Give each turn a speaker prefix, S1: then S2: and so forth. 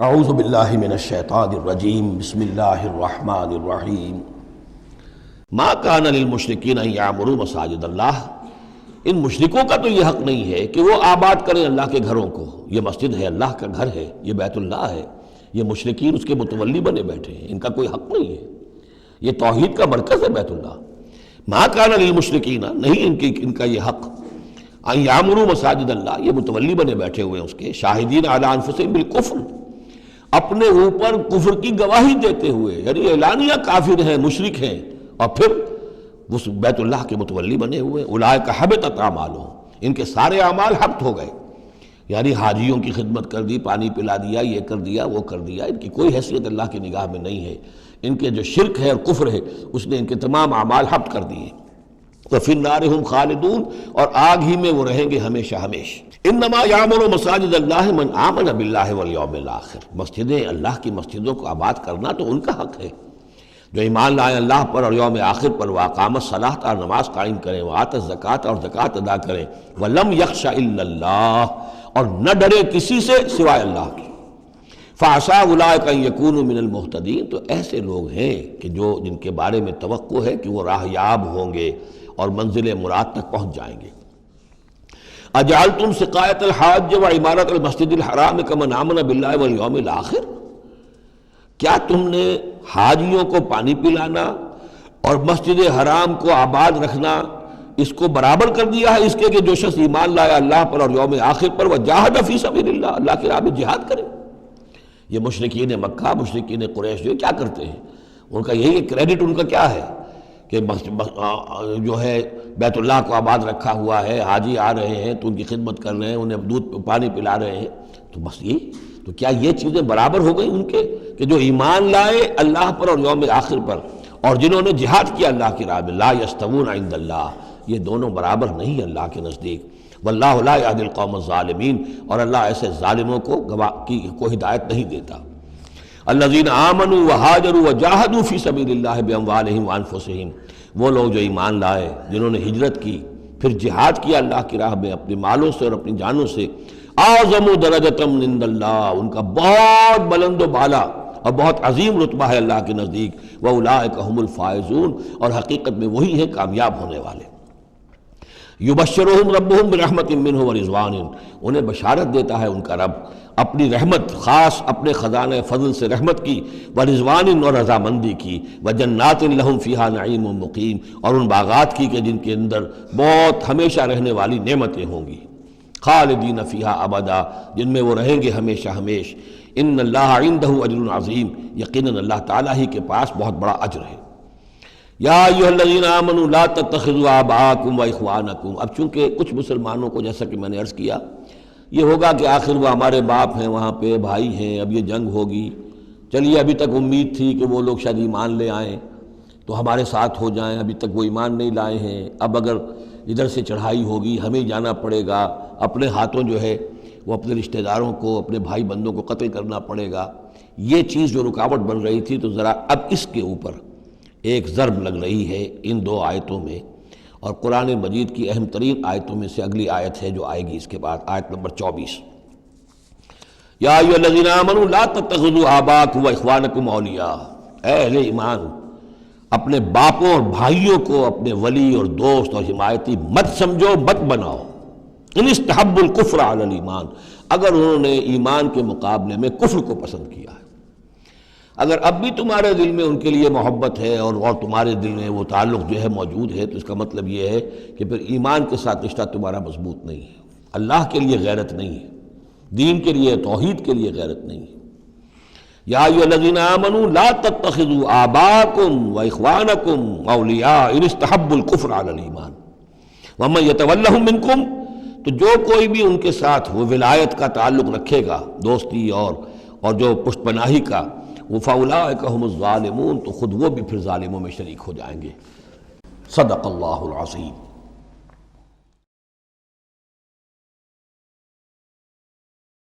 S1: اعوذ باللہ من الشیطان الرجیم بسم اللہ الرحمن الرحیم ما کان للمشرکین ان یعمروا مساجد اللہ، ان مشرکوں کا تو یہ حق نہیں ہے کہ وہ آباد کریں اللہ کے گھروں کو۔ یہ مسجد ہے، اللہ کا گھر ہے، یہ بیت اللہ ہے، یہ مشرکین اس کے متولی بنے بیٹھے ہیں، ان کا کوئی حق نہیں ہے۔ یہ توحید کا مرکز ہے بیت اللہ۔ ما کان للمشرکین، نہیں ان کا یہ حق، ان یعمروا مساجد اللہ، یہ متولی بنے بیٹھے ہوئے ہیں اس کے، شاہدین علی انفسہم بالکفر، اپنے اوپر کفر کی گواہی دیتے ہوئے، یعنی اعلانیہ کافر ہیں، مشرک ہیں، اور پھر اس بیت اللہ کے متولی بنے ہوئے۔ اولئک حبطت اعمالہم، ان کے سارے اعمال حبط ہو گئے، یعنی حاجیوں کی خدمت کر دی، پانی پلا دیا، یہ کر دیا، وہ کر دیا، ان کی کوئی حیثیت اللہ کی نگاہ میں نہیں ہے۔ ان کے جو شرک ہے اور کفر ہے اس نے ان کے تمام اعمال حبط کر دیے۔ وفی النار ہم خالدون، اور آگ ہی میں وہ رہیں گے ہمیشہ ہمیشہ۔ انما یعمر مساجد اللہ من آمن باللہ والیوم الآخر، مسجدیں اللہ کی مسجدوں کو آباد کرنا تو ان کا حق ہے جو ایمان لائے اللہ پر اور یوم آخر پر، واقام الصلاۃ، اور نماز قائم کریں، وآت الزکوٰۃ، اور زکوٰۃ ادا کریں، ولم یخش الا اللہ، اور نہ ڈرے کسی سے سوائے اللہ کی۔ فعسیٰ اولئک ان یکونوا من المہتدین، تو ایسے لوگ ہیں کہ جن کے بارے میں توقع ہے کہ وہ راہ یاب ہوں گے اور منزل مراد تک پہنچ جائیں گے۔ اجعلتم سقایۃ الحاج وعمارۃ المسجد الحرام کمن آمن باللہ والیوم الآخر، کیا تم نے حاجیوں کو پانی پلانا اور مسجد حرام کو آباد رکھنا اس کو برابر کر دیا ہے اس کے کہ جو شخص ایمان لایا اللہ پر اور یوم آخر پر، وجاہد فی سبیل اللہ، اللہ کی راہ میں جہاد کرے؟ یہ مشرکین مکہ، مشرکین قریش جو کیا کرتے ہیں، ان کا یہی کریڈٹ ان کا کیا ہے کہ جو ہے بیت اللہ کو آباد رکھا ہوا ہے، حاجی آ رہے ہیں تو ان کی خدمت کر رہے ہیں، انہیں دودھ پانی پلا رہے ہیں، تو بس یہ تو کیا یہ چیزیں برابر ہو گئی ان کے کہ جو ایمان لائے اللہ پر اور یوم آخر پر اور جنہوں نے جہاد کیا اللہ کی راہ میں؟ لا یستوون عند اللہ، یہ دونوں برابر نہیں اللہ کے نزدیک۔ واللہ لا یہدی القوم الظالمین، اور اللہ ایسے ظالموں کو ہدایت نہیں دیتا۔ الذین آمنوا وہاجروا وجاہدوا فی سبیل اللہ باموالہم وانفسہم، وہ لوگ جو ایمان لائے، جنہوں نے ہجرت کی، پھر جہاد کیا اللہ کی راہ میں اپنے مالوں سے اور اپنی جانوں سے۔ اعظم درجۃ من عند اللہ، ان کا بہت بلند و بالا اور بہت عظیم رتبہ ہے اللہ کے نزدیک۔ واولئک هم الفائزون، اور حقیقت میں وہی ہیں کامیاب ہونے والے۔ یبشرہم ربہم برحمت منہ ورضوان، انہیں بشارت دیتا ہے ان کا رب اپنی رحمت، خاص اپنے خزانہ فضل سے رحمت کی، ورضوان، اور رضامندی کی، وجنات لہم فیہا نعیم مقیم، اور ان باغات کی کہ جن کے اندر بہت ہمیشہ رہنے والی نعمتیں ہوں گی، خالدین فیہا ابدا، جن میں وہ رہیں گے ہمیشہ ہمیش۔ ان اللہ عندہ اجر عظیم، یقیناً اللہ تعالیٰ ہی کے پاس بہت بڑا اجر ہے۔ یا ایھا الذین آمنوا لا تتخذوا آباءکم واخوانکم، اب چونکہ کچھ مسلمانوں کو جیسا کہ میں نے عرض کیا یہ ہوگا کہ آخر وہ ہمارے باپ ہیں، وہاں پہ بھائی ہیں، اب یہ جنگ ہوگی، چلیے ابھی تک امید تھی کہ وہ لوگ شاید ایمان لے آئیں تو ہمارے ساتھ ہو جائیں، ابھی تک وہ ایمان نہیں لائے ہیں، اب اگر ادھر سے چڑھائی ہوگی ہمیں جانا پڑے گا، اپنے ہاتھوں جو ہے وہ اپنے رشتہ داروں کو، اپنے بھائی بندوں کو قتل کرنا پڑے گا۔ یہ چیز جو رکاوٹ بن رہی تھی، تو ذرا اب اس کے اوپر ایک ضرب لگ رہی ہے ان دو آیتوں میں، اور قرآن مجید کی اہم ترین آیتوں میں سے اگلی آیت ہے جو آئے گی اس کے بعد، آیت نمبر 24۔ یا ایھا الذین آمنوا لا تتخذوا آباءکم واخوانکم اولیاء، اے اہل ایمان، اپنے باپوں اور بھائیوں کو اپنے ولی اور دوست اور حمایتی مت سمجھو، مت بناؤ۔ ان استحبوا الکفر علی الایمان، اگر انہوں نے ایمان کے مقابلے میں کفر کو پسند کیا ہے، اگر اب بھی تمہارے دل میں ان کے لیے محبت ہے اور تمہارے دل میں وہ تعلق جو ہے موجود ہے، تو اس کا مطلب یہ ہے کہ پھر ایمان کے ساتھ رشتہ تمہارا مضبوط نہیں ہے، اللہ کے لیے غیرت نہیں ہے، دین کے لیے، توحید کے لیے غیرت نہیں ہے۔ یا ایھا الذین آمنوا لا تتخذوا آباءکم واخوانکم اولیاء ان استحبوا الکفر علی الایمان ومن یتولہم منکم، تو جو کوئی بھی ان کے ساتھ وہ ولایت کا تعلق رکھے گا، دوستی اور جو پشت پناہی کا، وہ فاولئک ھم الظالمون، تو خود وہ بھی پھر ظالموں میں شریک ہو جائیں گے۔ صدق اللہ العظیم۔